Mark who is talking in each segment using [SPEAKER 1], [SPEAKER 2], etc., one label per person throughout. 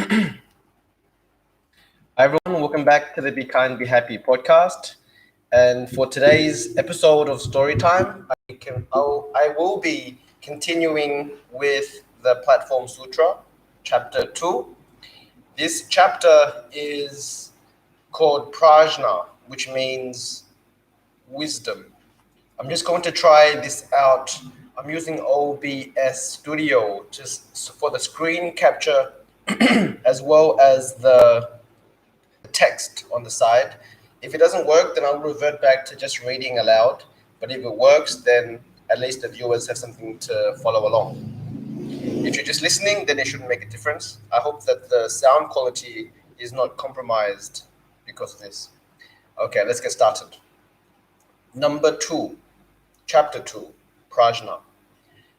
[SPEAKER 1] Hi everyone, welcome back to the Be Kind, Be Happy podcast. And for today's episode of Storytime, I will be continuing with the Platform Sutra, chapter 2. This chapter is called Prajna, which means wisdom. I'm just going to try this out. I'm using OBS Studio just for the screen capture as well as the text on the side. If it doesn't work, then I'll revert back to just reading aloud. But if it works, then at least the viewers have something to follow along. If you're just listening, then it shouldn't make a difference. I hope that the sound quality is not compromised because of this. Okay, let's get started. Number 2, chapter 2, Prajna.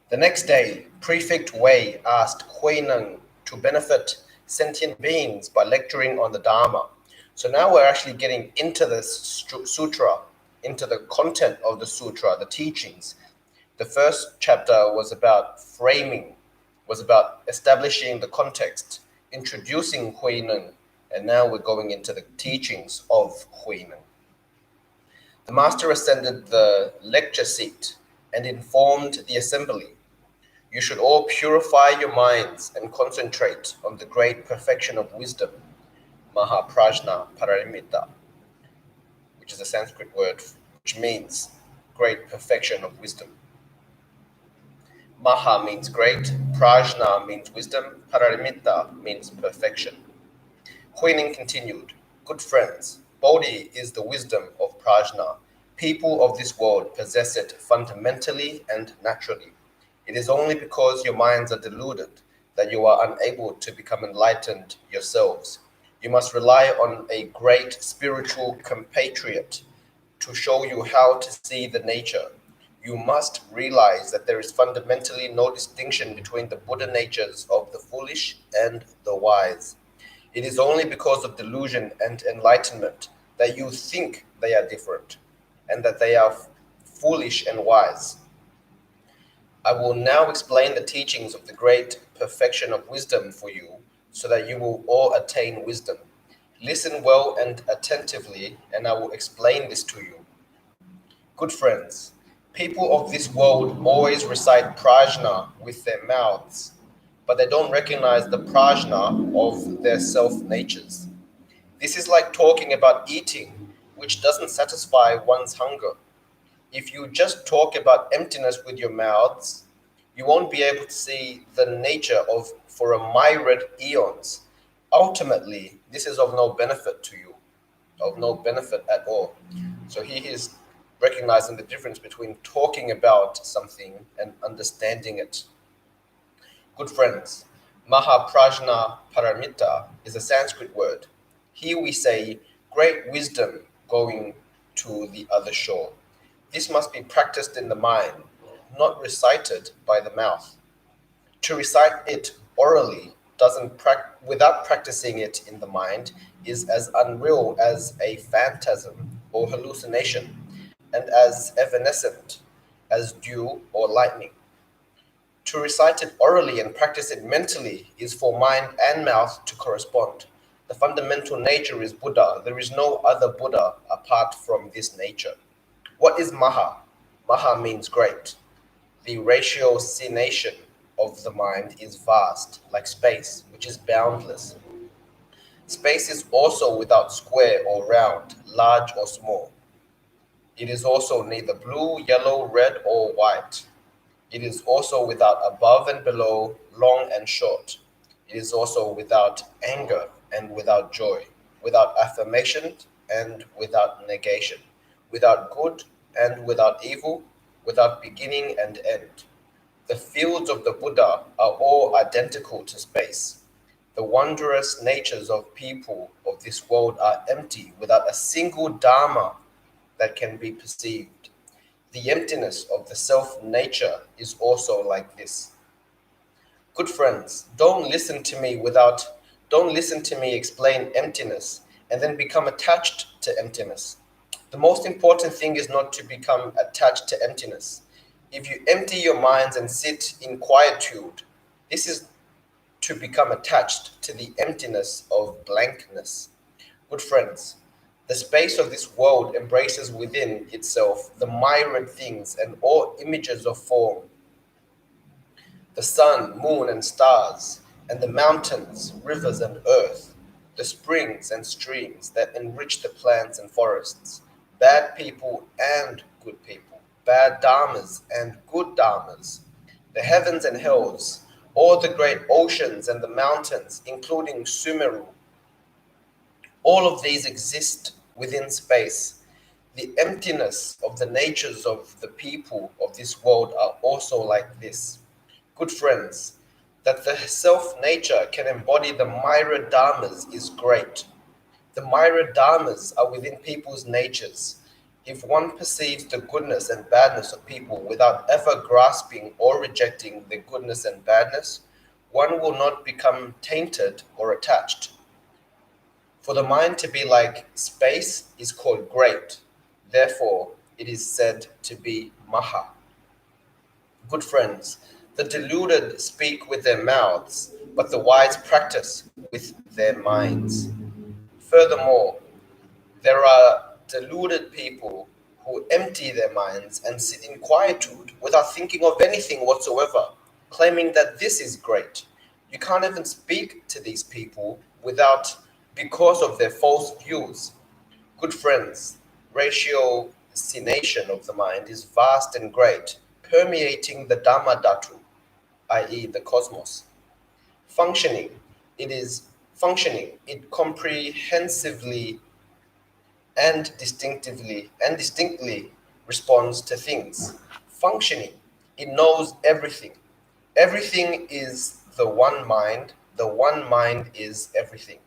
[SPEAKER 1] The next day, Prefect Wei asked Neng to benefit sentient beings by lecturing on the Dharma. So now we're actually getting into the sutra, into the content of the sutra, the teachings. The first chapter was about framing, was about establishing the context, introducing Neng, and now we're going into the teachings of Neng. The master ascended the lecture seat and informed the assembly. You should all purify your minds and concentrate on the great perfection of wisdom, Prajna Paramita, which is a Sanskrit word which means great perfection of wisdom. Maha means great, Prajna means wisdom, Paramita means perfection. Huining continued, good friends, Bodhi is the wisdom of Prajna. People of this world possess it fundamentally and naturally. It is only because your minds are deluded that you are unable to become enlightened yourselves. You must rely on a great spiritual compatriot to show you how to see the nature. You must realize that there is fundamentally no distinction between the Buddha natures of the foolish and the wise. It is only because of delusion and enlightenment that you think they are different and that they are foolish and wise. I will now explain the teachings of the great perfection of wisdom for you, so that you will all attain wisdom. Listen well and attentively, and I will explain this to you. Good friends, people of this world always recite prajna with their mouths, but they don't recognize the prajna of their self-natures. This is like talking about eating, which doesn't satisfy one's hunger. If you just talk about emptiness with your mouths, you won't be able to see the nature of for a myriad eons. Ultimately, this is of no benefit to you, of no benefit at all. So he is recognizing the difference between talking about something and understanding it. Good friends, Mahaprajna Paramita is a Sanskrit word. Here we say great wisdom going to the other shore. This must be practiced in the mind, not recited by the mouth. To recite it orally without practicing it in the mind is as unreal as a phantasm or hallucination, and as evanescent as dew or lightning. To recite it orally and practice it mentally is for mind and mouth to correspond. The fundamental nature is Buddha. There is no other Buddha apart from this nature. What is Maha? Maha means great. The ratiocination of the mind is vast, like space, which is boundless. Space is also without square or round, large or small. It is also neither blue, yellow, red, or white. It is also without above and below, long and short. It is also without anger and without joy, without affirmation and without negation, without good and without evil, without beginning and end. The fields of the Buddha are all identical to space. The wondrous natures of people of this world are empty, without a single dharma that can be perceived. The emptiness of the self-nature is also like this. Good friends, don't listen to me explain emptiness and then become attached to emptiness. The most important thing is not to become attached to emptiness. If you empty your minds and sit in quietude, this is to become attached to the emptiness of blankness. Good friends, the space of this world embraces within itself the myriad things and all images of form, the sun, moon, and stars, and the mountains, rivers, and earth, the springs and streams that enrich the plants and forests, bad people and good people, bad dharmas and good dharmas, the heavens and hells, all the great oceans and the mountains, including Sumeru. All of these exist within space. The emptiness of the natures of the people of this world are also like this. Good friends, that the self-nature can embody the myriad dharmas is great. The myriad dharmas are within people's natures. If one perceives the goodness and badness of people without ever grasping or rejecting the goodness and badness, one will not become tainted or attached. For the mind to be like space is called great. Therefore, it is said to be maha. Good friends, the deluded speak with their mouths, but the wise practice with their minds. Furthermore, there are deluded people who empty their minds and sit in quietude without thinking of anything whatsoever, claiming that this is great. You can't even speak to these people because of their false views. Good friends, ratiocination of the mind is vast and great, permeating the Dhamma Dhatu, i.e. the cosmos. Functioning, it comprehensively and distinctly responds to things. Functioning, it knows everything. Everything is the one mind is everything.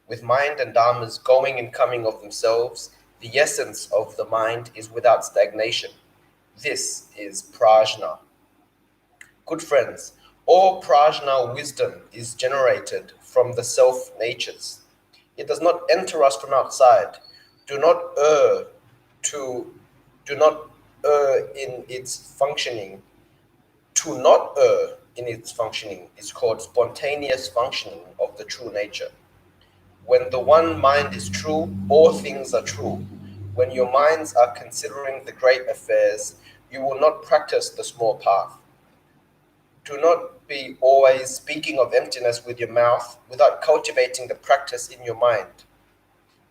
[SPEAKER 1] With mind and dharmas going and coming of themselves, the essence of the mind is without stagnation. This is prajna. Good friends, all prajna wisdom is generated from the self-natures. It does not enter us from outside. Do not err in its functioning. To not err in its functioning is called spontaneous functioning of the true nature. When the one mind is true, all things are true. When your minds are considering the great affairs, you will not practice the small path. Do not be always speaking of emptiness with your mouth without cultivating the practice in your mind.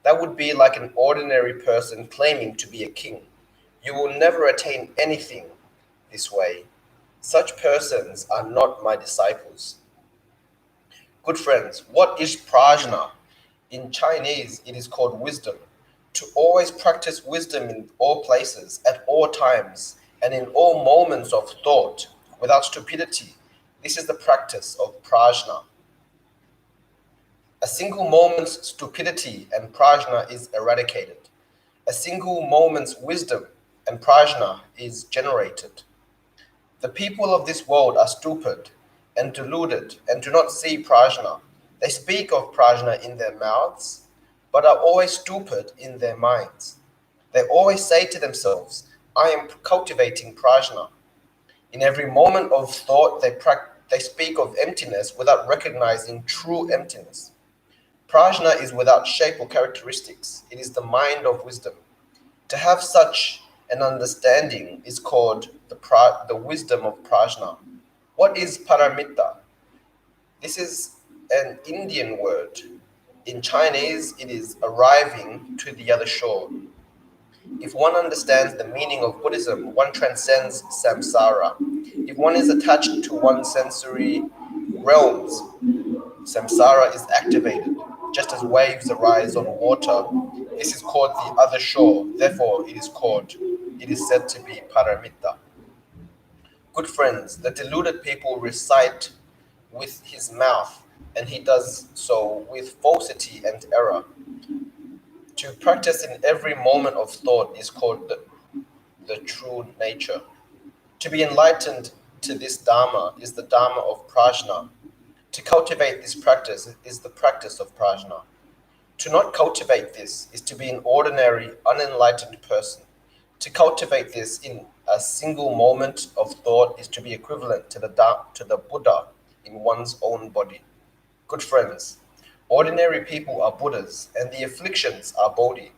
[SPEAKER 1] That would be like an ordinary person claiming to be a king. You will never attain anything this way. Such persons are not my disciples. Good friends, what is prajna? In Chinese, it is called wisdom. To always practice wisdom in all places, at all times, and in all moments of thought, without stupidity. This is the practice of prajna. A single moment's stupidity and prajna is eradicated. A single moment's wisdom and prajna is generated. The people of this world are stupid and deluded and do not see prajna. They speak of prajna in their mouths, but are always stupid in their minds. They always say to themselves, I am cultivating prajna. In every moment of thought, they speak of emptiness without recognizing true emptiness. Prajna is without shape or characteristics. It is the mind of wisdom. To have such an understanding is called the wisdom of prajna. What is paramitta? This is an Indian word. In Chinese, it is arriving to the other shore. If one understands the meaning of Buddhism, one transcends samsara. If one is attached to one's sensory realms, samsara is activated, just as waves arise on water. This is called the other shore. Therefore, it is said to be paramitta. Good friends, the deluded people recite with his mouth, and he does so with falsity and error. To practice in every moment of thought is called the true nature. To be enlightened to this Dharma is the Dharma of prajna. To cultivate this practice is the practice of prajna. To not cultivate this is to be an ordinary, unenlightened person. To cultivate this in a single moment of thought is to be equivalent to the Buddha in one's own body. Good friends, ordinary people are Buddhas, and the afflictions are Bodhi.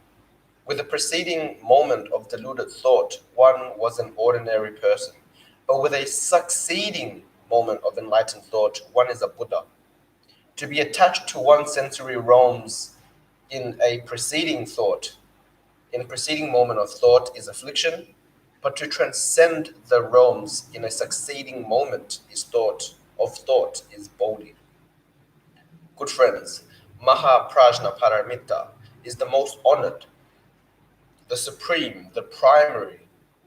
[SPEAKER 1] With the preceding moment of deluded thought, one was an ordinary person. But with a succeeding moment of enlightened thought, one is a Buddha. To be attached to one's sensory realms in a preceding moment of thought is affliction, but to transcend the realms in a succeeding moment is thought is Bodhi. Good friends, Maha Prajna Paramita is the most honored, the supreme, the primary.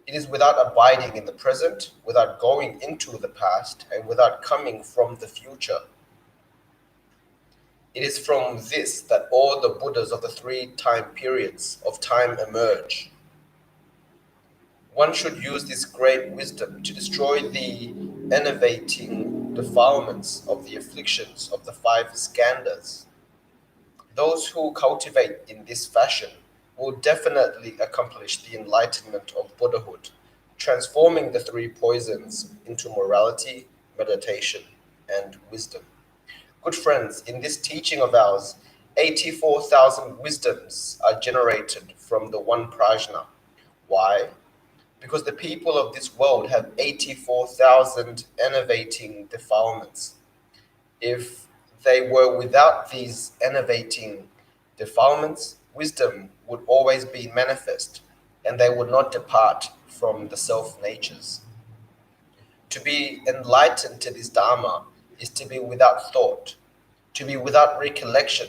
[SPEAKER 1] It is without abiding in the present, without going into the past, and without coming from the future. It is from this that all the Buddhas of the three time periods of time emerge. One should use this great wisdom to destroy the enervating defilements of the afflictions of the five skandhas. Those who cultivate in this fashion will definitely accomplish the enlightenment of Buddhahood, transforming the three poisons into morality, meditation, and wisdom. Good friends, in this teaching of ours, 84,000 wisdoms are generated from the one prajna. Why? Because the people of this world have 84,000 enervating defilements. If they were without these enervating defilements, wisdom would always be manifest, and they would not depart from the self-natures. To be enlightened to this Dharma is to be without thought, to be without recollection,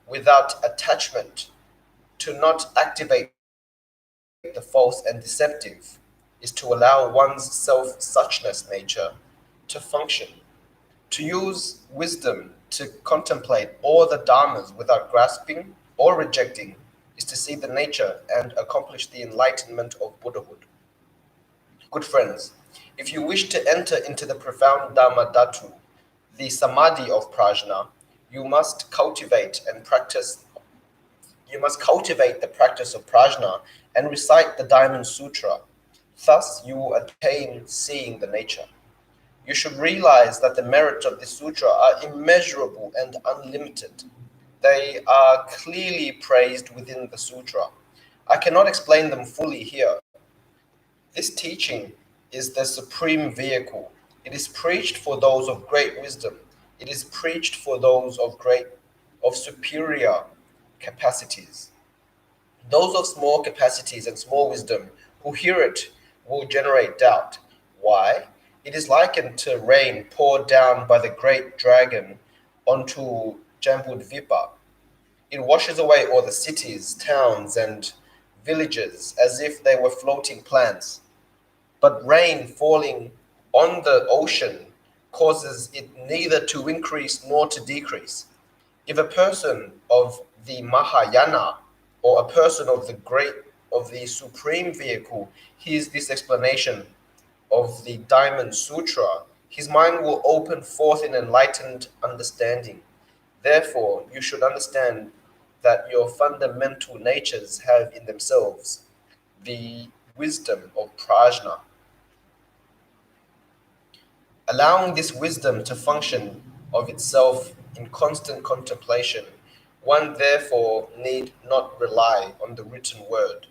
[SPEAKER 1] without attachment, to not activate the false and deceptive, is to allow one's self-suchness nature to function. To use wisdom to contemplate all the dharmas without grasping or rejecting is to see the nature and accomplish the enlightenment of Buddhahood. Good friends, if you wish to enter into the profound Dhamma Dhatu, the samadhi of prajna, you must cultivate the practice of prajna and recite the Diamond Sutra. Thus you will attain seeing the nature. You should realize that the merits of this sutra are immeasurable and unlimited. They are clearly praised within the sutra. I cannot explain them fully here. This teaching is the supreme vehicle. It is preached for those of great wisdom. It is preached for those of superior capacities. Those of small capacities and small wisdom who hear it will generate doubt. Why? It is likened to rain poured down by the great dragon onto Jambudvipa. It washes away all the cities, towns, and villages as if they were floating plants. But rain falling on the ocean causes it neither to increase nor to decrease. If a person of the Mahayana or a person of the supreme vehicle hears this explanation of the Diamond Sutra, his mind will open forth in enlightened understanding. Therefore, you should understand that your fundamental natures have in themselves the wisdom of prajna. Allowing this wisdom to function of itself in constant contemplation, one therefore need not rely on the written word.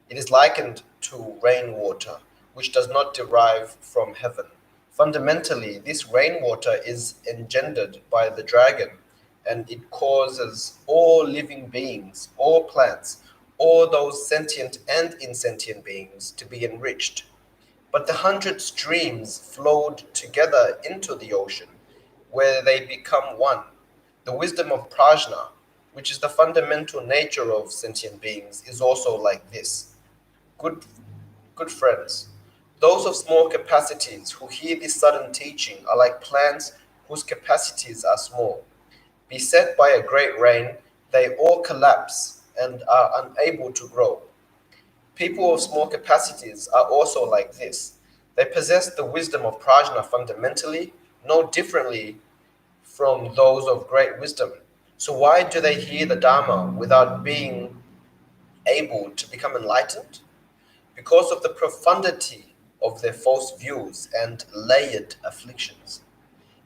[SPEAKER 1] It is likened to rainwater, which does not derive from heaven. Fundamentally, this rainwater is engendered by the dragon, and it causes all living beings, all plants, all those sentient and insentient beings to be enriched. But the 100 streams flowed together into the ocean, where they become one. The wisdom of prajna, which is the fundamental nature of sentient beings, is also like this. Good friends, those of small capacities who hear this sudden teaching are like plants whose capacities are small. Beset by a great rain, they all collapse and are unable to grow. People of small capacities are also like this. They possess the wisdom of prajna fundamentally, no differently from those of great wisdom. So why do they hear the Dharma without being able to become enlightened? Because of the profundity of their false views and layered afflictions.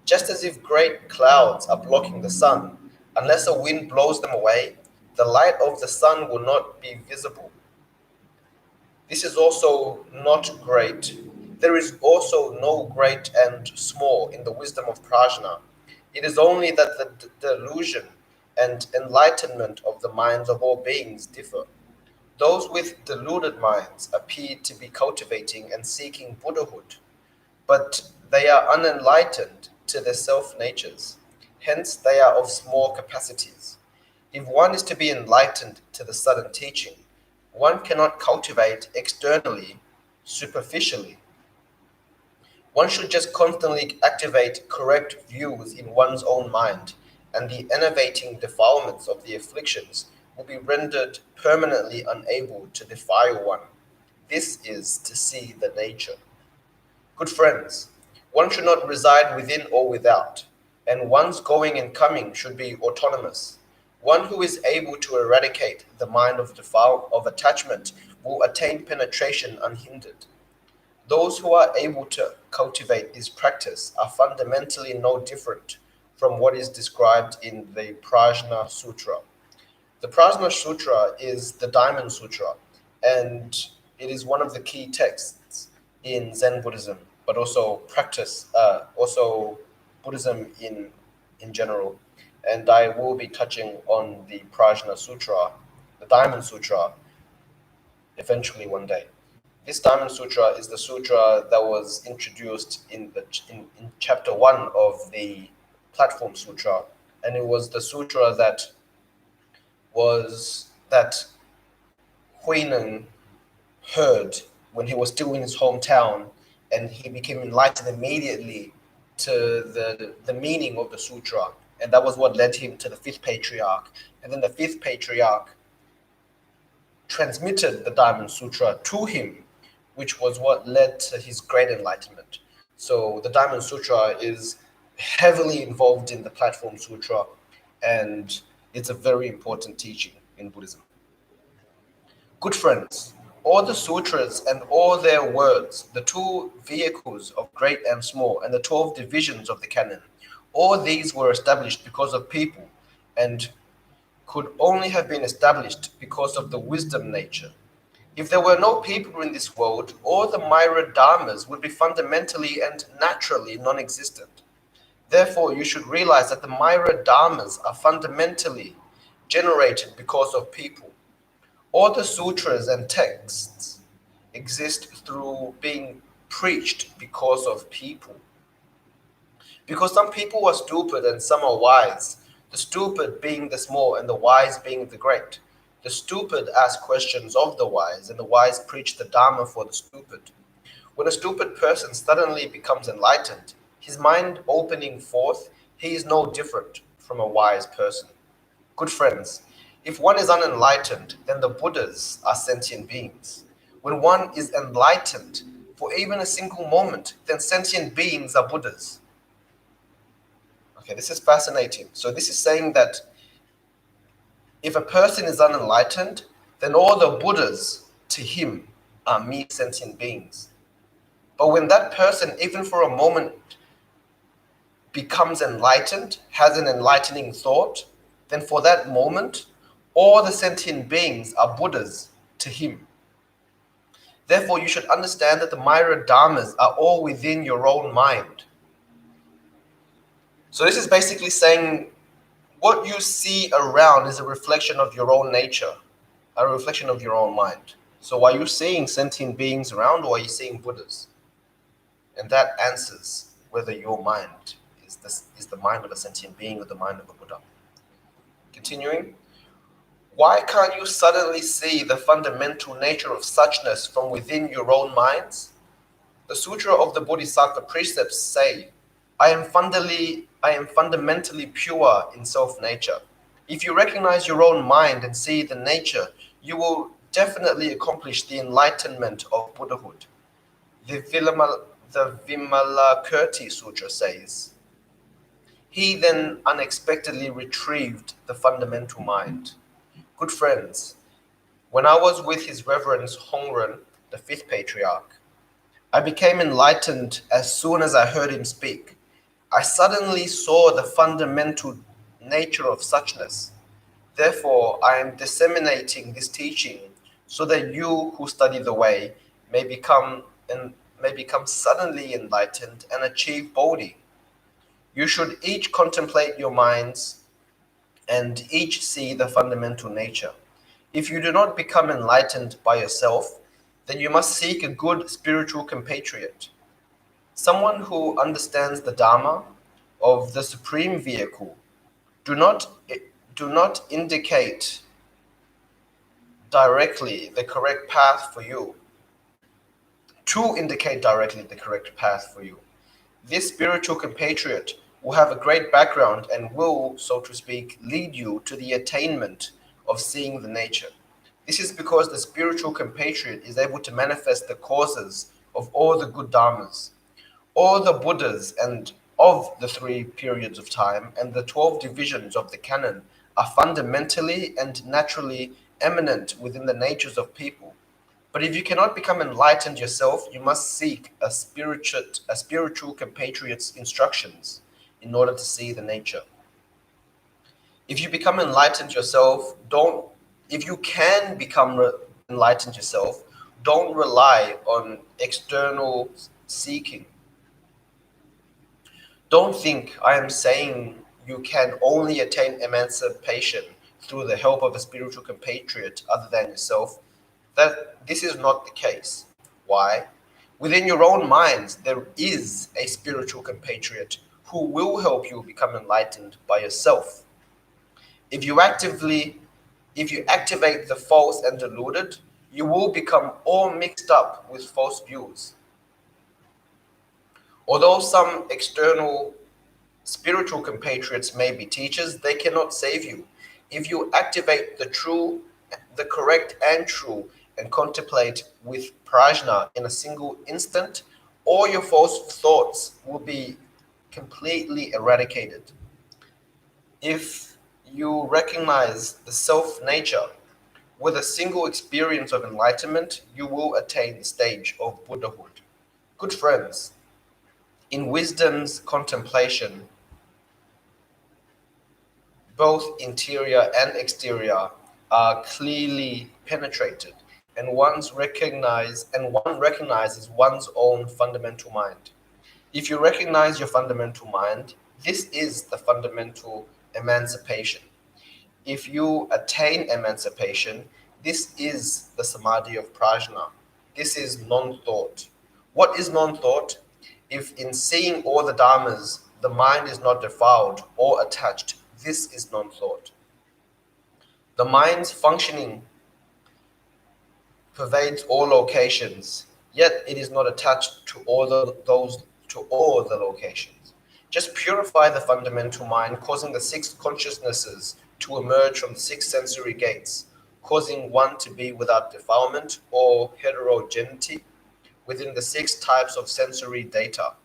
[SPEAKER 1] Just as if great clouds are blocking the sun, unless a wind blows them away, the light of the sun will not be visible. This is also not great. There is also no great and small in the wisdom of Prajna. It is only that the delusion and enlightenment of the minds of all beings differ. Those with deluded minds appear to be cultivating and seeking Buddhahood, but they are unenlightened to their self-natures. Hence, they are of small capacities. If one is to be enlightened to the sudden teaching, one cannot cultivate externally, superficially. One should just constantly activate correct views in one's own mind, and the enervating defilements of the afflictions will be rendered permanently unable to defile one. This is to see the nature. Good friends, one should not reside within or without, and one's going and coming should be autonomous. One who is able to eradicate the mind of attachment will attain penetration unhindered. Those who are able to cultivate this practice are fundamentally no different from what is described in the Prajna Sutra. The Prajna Sutra is the Diamond Sutra, and it is one of the key texts in Zen Buddhism, but also also Buddhism in general. And I will be touching on the Prajna Sutra, the Diamond Sutra, eventually one day. This Diamond Sutra is the sutra that was introduced in chapter 1 of the Platform Sutra, and it was the sutra that Neng heard when he was still in his hometown, and he became enlightened immediately to the meaning of the sutra. And that was what led him to the Fifth Patriarch. And then the Fifth Patriarch transmitted the Diamond Sutra to him, which was what led to his great enlightenment. So the Diamond Sutra is heavily involved in the Platform Sutra, and it's a very important teaching in Buddhism. Good friends, all the sutras and all their words, the two vehicles of great and small, and the 12 divisions of the canon, all these were established because of people and could only have been established because of the wisdom nature. If there were no people in this world, all the Myra Dharmas would be fundamentally and naturally non-existent. Therefore, you should realize that the Myra Dharmas are fundamentally generated because of people. All the sutras and texts exist through being preached because of people. Because some people are stupid and some are wise, the stupid being the small and the wise being the great. The stupid ask questions of the wise, and the wise preach the Dharma for the stupid. When a stupid person suddenly becomes enlightened, his mind opening forth, he is no different from a wise person. Good friends, if one is unenlightened, then the Buddhas are sentient beings. When one is enlightened for even a single moment, then sentient beings are Buddhas. Okay, this is fascinating. So this is saying that if a person is unenlightened, then all the Buddhas to him are mere sentient beings. But when that person, even for a moment, becomes enlightened, has an enlightening thought, then for that moment, all the sentient beings are Buddhas to him. Therefore, you should understand that the Myra Dharmas are all within your own mind. So this is basically saying what you see around is a reflection of your own nature, a reflection of your own mind. So are you seeing sentient beings around, or are you seeing Buddhas? And that answers whether your mind is the mind of a sentient being or the mind of a Buddha. Continuing. Why can't you suddenly see the fundamental nature of suchness from within your own minds? The Sutra of the Bodhisattva precepts say, I am fundamentally pure in self-nature. If you recognize your own mind and see the nature, you will definitely accomplish the enlightenment of Buddhahood. The Vimalakirti Sutra says, he then unexpectedly retrieved the fundamental mind. Good friends, when I was with His Reverence Hongren, the Fifth Patriarch, I became enlightened as soon as I heard him speak. I suddenly saw the fundamental nature of suchness. Therefore, I am disseminating this teaching so that you who study the way may become suddenly enlightened and achieve bodhi. You should each contemplate your minds and each see the fundamental nature. If you do not become enlightened by yourself, then you must seek a good spiritual compatriot, someone who understands the Dharma of the supreme vehicle. Do not indicate directly the correct path for you. To indicate directly the correct path for you. This spiritual compatriot will have a great background and will, so to speak, lead you to the attainment of seeing the nature. This is because the spiritual compatriot is able to manifest the causes of all the good dharmas. All the Buddhas and of the 3 periods of time and the 12 divisions of the canon are fundamentally and naturally eminent within the natures of people. But if you cannot become enlightened yourself, you must seek a spiritual compatriot's instructions in order to see the nature. If you become enlightened yourself, if you can become enlightened yourself, don't rely on external seeking. Don't think I am saying you can only attain emancipation through the help of a spiritual compatriot other than yourself. That this is not the case. Why? Within your own minds, there is a spiritual compatriot who will help you become enlightened by yourself. If you activate the false and deluded, you will become all mixed up with false views. Although some external spiritual compatriots may be teachers, they cannot save you. If you activate the correct and true, and contemplate with prajna in a single instant, all your false thoughts will be completely eradicated. If you recognize the self-nature, with a single experience of enlightenment, you will attain the stage of Buddhahood. Good friends, in wisdom's contemplation, both interior and exterior are clearly penetrated, and one recognizes one's own fundamental mind. If you recognize your fundamental mind, this is the fundamental emancipation. If you attain emancipation, this is the samadhi of prajna. This is non-thought. What is non-thought? If in seeing all the dharmas, the mind is not defiled or attached, this is non-thought. The mind's functioning pervades all locations, yet it is not attached to all the locations. Just purify the fundamental mind, causing the 6 consciousnesses to emerge from the 6 sensory gates, causing one to be without defilement or heterogeneity within the 6 types of sensory data,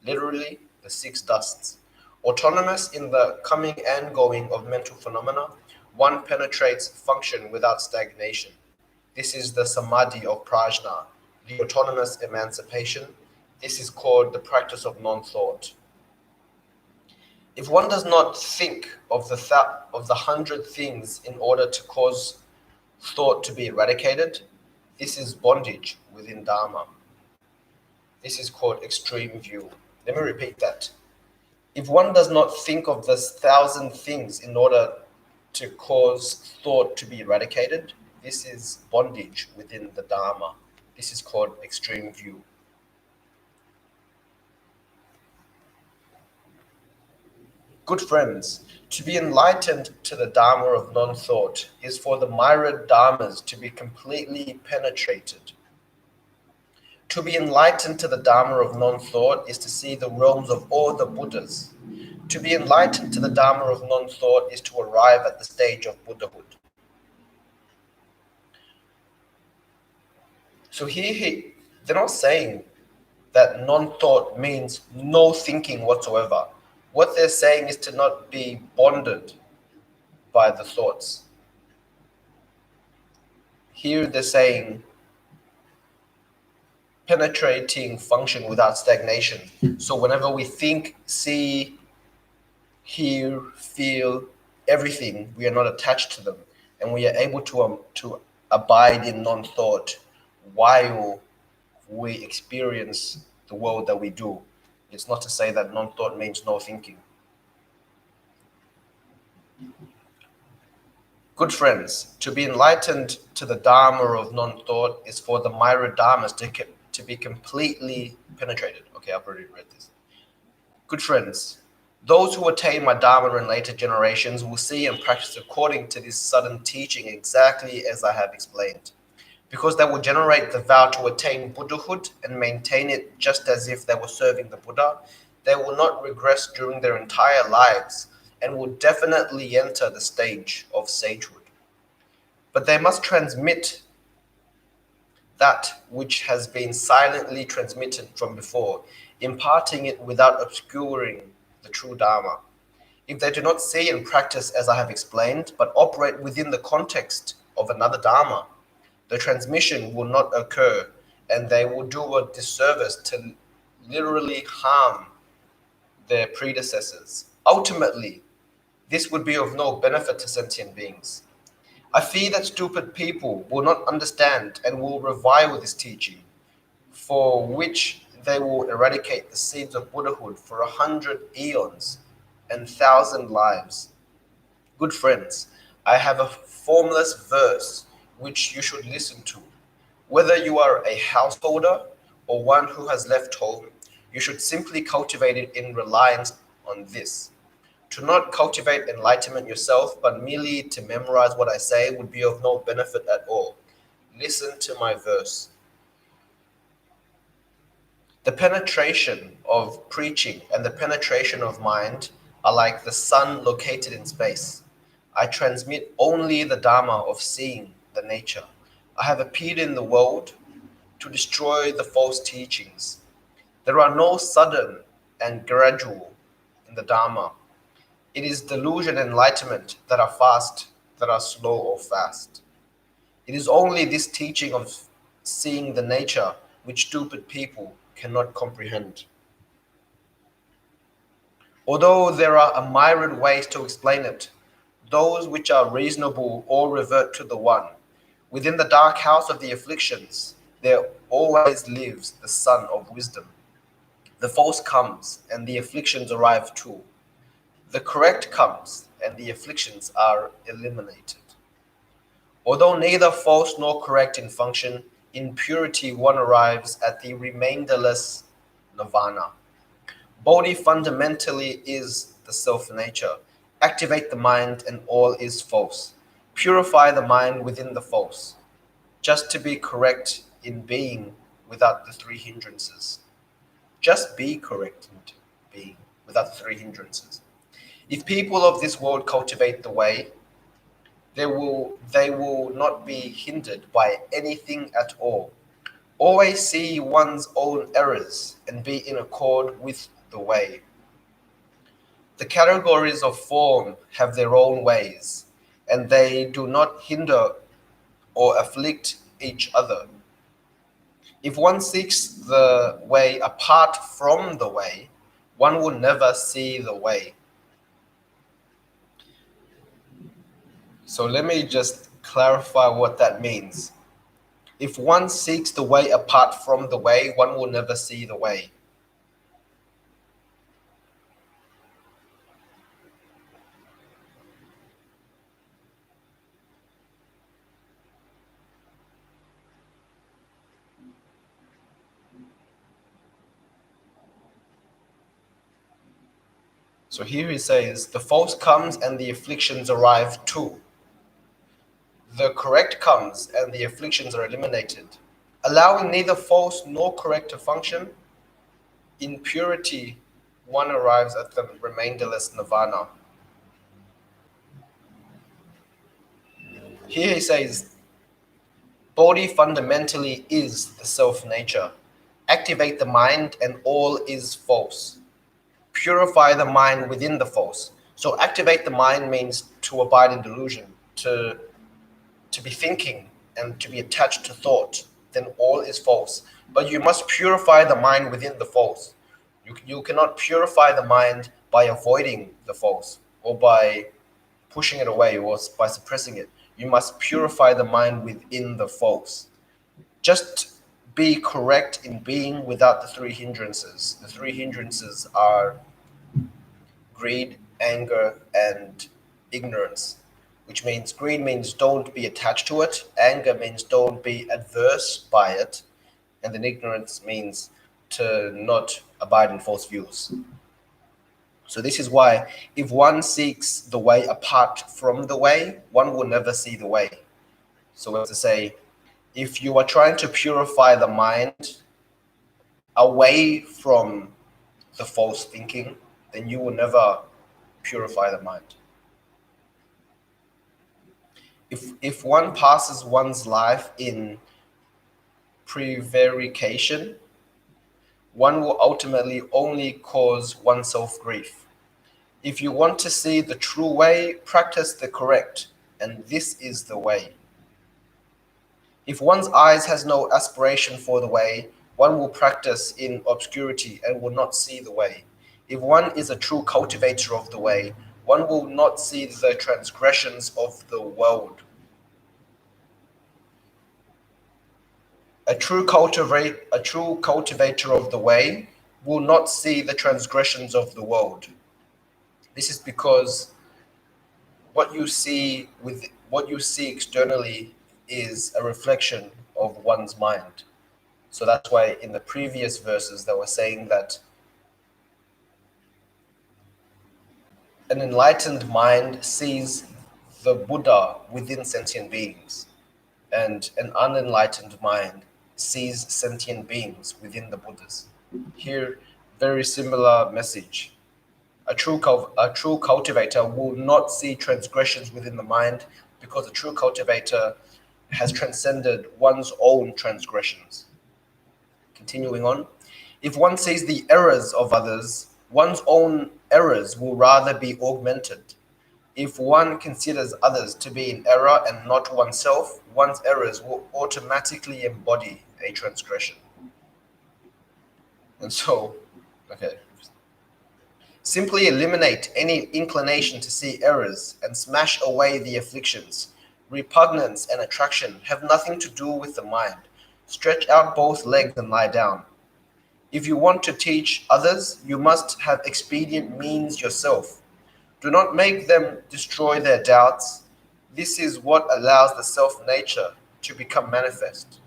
[SPEAKER 1] literally the 6 dusts. Autonomous in the coming and going of mental phenomena, one penetrates function without stagnation. This is the samadhi of prajna, the autonomous emancipation. This is called the practice of non-thought. If one does not think of the 100 things in order to cause thought to be eradicated, this is bondage within Dharma. This is called extreme view. Let me repeat that. If one does not think of the 1,000 things in order to cause thought to be eradicated, this is bondage within the Dharma. This is called extreme view. Good friends, to be enlightened to the Dharma of non-thought is for the myriad Dharmas to be completely penetrated. To be enlightened to the Dharma of non-thought is to see the realms of all the Buddhas. To be enlightened to the Dharma of non-thought is to arrive at the stage of Buddhahood. So here, they're not saying that non-thought means no thinking whatsoever. What they're saying is to not be bonded by the thoughts. Here they're saying penetrating function without stagnation. So whenever we think, see, hear, feel, everything, we are not attached to them, and we are able to abide in non-thought while we experience the world that we do. It's not to say that non-thought means no thinking. Good friends, to be enlightened to the Dharma of non-thought is for the Myra Dharmas to be completely penetrated. Okay, I've already read this. Good friends, those who attain my Dharma in later generations will see and practice according to this sudden teaching exactly as I have explained, because they will generate the vow to attain Buddhahood and maintain it just as if they were serving the Buddha. They will not regress during their entire lives and will definitely enter the stage of sagehood. But they must transmit that which has been silently transmitted from before, imparting it without obscuring the true Dharma. If they do not see and practice as I have explained, but operate within the context of another Dharma, the transmission will not occur, and they will do a disservice to literally harm their predecessors. Ultimately, this would be of no benefit to sentient beings. I fear that stupid people will not understand and will revile this teaching, for which they will eradicate the seeds of Buddhahood for 100 eons and 1,000 lives. Good friends, I have a formless verse which you should listen to. Whether you are a householder or one who has left home, you should simply cultivate it in reliance on this. To not cultivate enlightenment yourself, but merely to memorize what I say would be of no benefit at all. Listen to my verse. The penetration of preaching and the penetration of mind are like the sun located in space. I transmit only the Dharma of seeing the nature. I have appeared in the world to destroy the false teachings. There are no sudden and gradual in the Dharma. It is delusion and enlightenment that are fast, that are slow or fast. It is only this teaching of seeing the nature which stupid people cannot comprehend. Although there are a myriad ways to explain it, those which are reasonable all revert to the one. Within the dark house of the afflictions, there always lives the sun of wisdom. The false comes, and the afflictions arrive too. The correct comes, and the afflictions are eliminated. Although neither false nor correct in function, in purity one arrives at the remainderless nirvana. Bodhi fundamentally is the self-nature. Activate the mind and all is false. Purify the mind within the false, just to be correct in being without the three hindrances. Just be correct in being without the three hindrances. If people of this world cultivate the way, they will not be hindered by anything at all. Always see one's own errors and be in accord with the way. The categories of form have their own ways, and they do not hinder or afflict each other. If one seeks the way apart from the way, one will never see the way. So let me just clarify what that means. If one seeks the way apart from the way, one will never see the way. So here he says, the false comes and the afflictions arrive too. The correct comes and the afflictions are eliminated. Allowing neither false nor correct to function, in purity one arrives at the remainderless nirvana. Here he says, Bodhi fundamentally is the self-nature. Activate the mind and all is false. Purify the mind within the false. So activate the mind means to abide in delusion, to be thinking and to be attached to thought. Then all is false. But you must purify the mind within the false. You cannot purify the mind by avoiding the false or by pushing it away or by suppressing it. You must purify the mind within the false. Just be correct in being without the three hindrances. The three hindrances are greed, anger, and ignorance, which means greed means don't be attached to it, anger means don't be adverse by it, and then ignorance means to not abide in false views. So this is why if one seeks the way apart from the way, one will never see the way. So as to say, if you are trying to purify the mind away from the false thinking, then you will never purify the mind. If one passes one's life in prevarication, one will ultimately only cause oneself grief. If you want to see the true way, practice the correct, and this is the way. If one's eyes has no aspiration for the way, one will practice in obscurity and will not see the way. If one is a true cultivator of the way, one will not see the transgressions of the world. A true cultivator of the way will not see the transgressions of the world. This is because what you see externally is a reflection of one's mind. So that's why in the previous verses they were saying that an enlightened mind sees the Buddha within sentient beings, and an unenlightened mind sees sentient beings within the Buddhas. Here, very similar message. A true cultivator will not see transgressions within the mind because a true cultivator has transcended one's own transgressions. Continuing on, if one sees the errors of others, one's own errors will rather be augmented. If one considers others to be in error and not oneself, one's errors will automatically embody a transgression. And so, okay. Simply eliminate any inclination to see errors and smash away the afflictions. Repugnance and attraction have nothing to do with the mind. Stretch out both legs and lie down. If you want to teach others, you must have expedient means yourself. Do not make them destroy their doubts. This is what allows the self-nature to become manifest.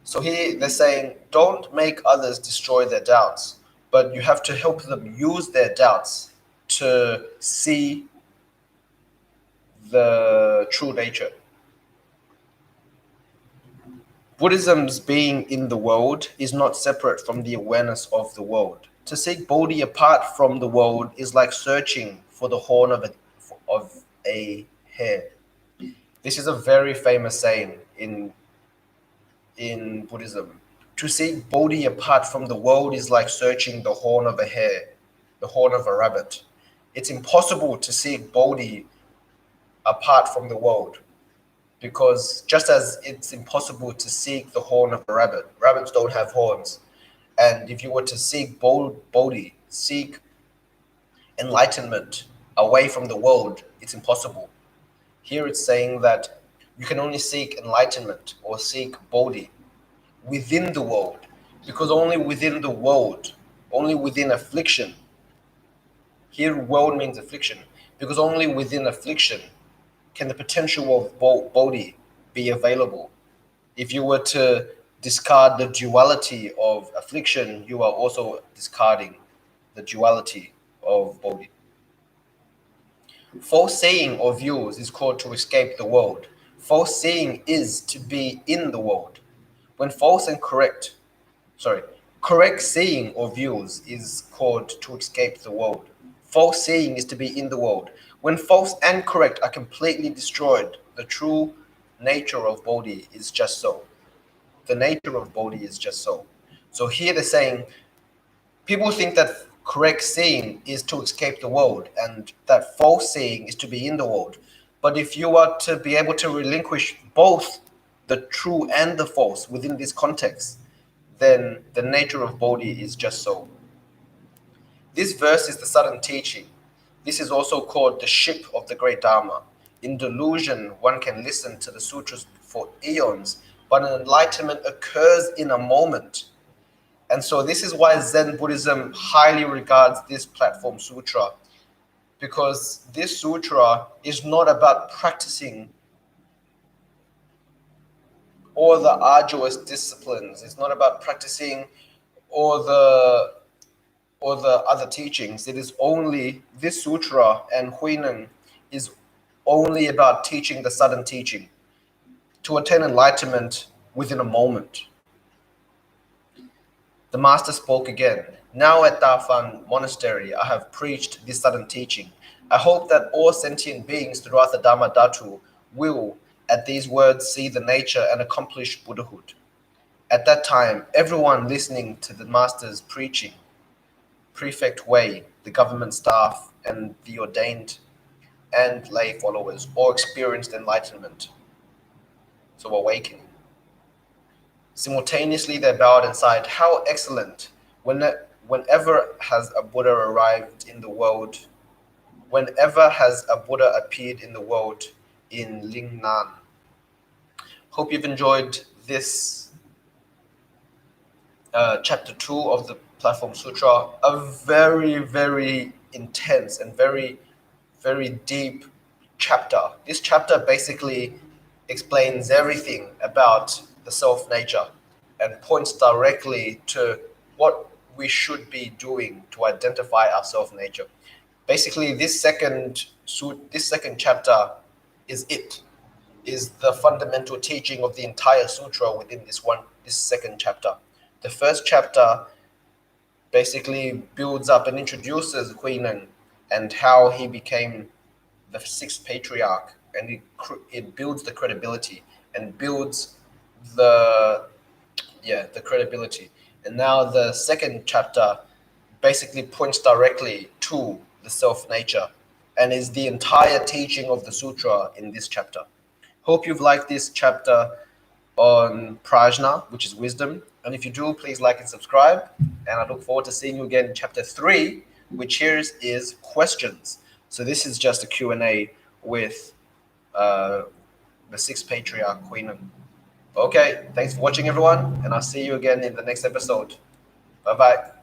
[SPEAKER 1] So here they're saying, don't make others destroy their doubts, but you have to help them use their doubts to see the true nature. Buddhism's being in the world is not separate from the awareness of the world. To seek Bodhi apart from the world is like searching for the horn of a hare. This is a very famous saying in Buddhism. To seek Bodhi apart from the world is like searching the horn of a hare, the horn of a rabbit. It's impossible to seek Bodhi apart from the world, because just as it's impossible to seek the horn of a rabbit, rabbits don't have horns. And if you were to seek Bodhi, seek enlightenment away from the world, it's impossible. Here it's saying that you can only seek enlightenment or seek Bodhi within the world, because only within the world, only within affliction, here world means affliction, because only within affliction can the potential of Bodhi be available. If you were to discard the duality of affliction, you are also discarding the duality of Bodhi. False seeing or views is called to escape the world. False seeing is to be in the world. When correct seeing or views is called to escape the world. False seeing is to be in the world. When false and correct are completely destroyed, the true nature of Bodhi is just so. The nature of Bodhi is just so. So here they're saying, people think that correct seeing is to escape the world and that false seeing is to be in the world. But if you are to be able to relinquish both the true and the false within this context, then the nature of Bodhi is just so. This verse is the sudden teaching. This is also called the ship of the great Dharma. In delusion, one can listen to the sutras for eons, but an enlightenment occurs in a moment. And so this is why Zen Buddhism highly regards this Platform Sutra, because this sutra is not about practicing all the arduous disciplines. It's not about practicing all the other teachings. It is only, this sutra and Huineng is only about teaching the sudden teaching to attain enlightenment within a moment. The master spoke again. Now at Dafan Monastery, I have preached this sudden teaching. I hope that all sentient beings throughout the Dhamma Dhatu will, at these words, see the nature and accomplish Buddhahood. At that time, everyone listening to the master's preaching, Prefect Wei, the government staff, and the ordained and lay followers, all experienced enlightenment, so awakening. Simultaneously, they bowed and sighed, "How excellent! Whenever has a Buddha arrived in the world, whenever has a Buddha appeared in the world in Lingnan." Hope you've enjoyed this chapter 2 of the Platform Sutra, a very, very intense and very, very deep chapter. This chapter basically explains everything about the self nature and points directly to what we should be doing to identify our self nature. Basically, this second chapter is the fundamental teaching of the entire sutra within this second chapter. The first chapter basically builds up and introduces Huineng and how he became the Sixth Patriarch, and it builds the credibility and builds the credibility. And now the second chapter basically points directly to the self nature and is the entire teaching of the sutra in this chapter. Hope you've liked this chapter on Prajna, which is wisdom. And if you do, please like and subscribe. And I look forward to seeing you again in chapter 3, which here is questions. So this is just a Q&A with the Sixth Patriarch, Huineng. Okay, thanks for watching, everyone. And I'll see you again in the next episode. Bye-bye.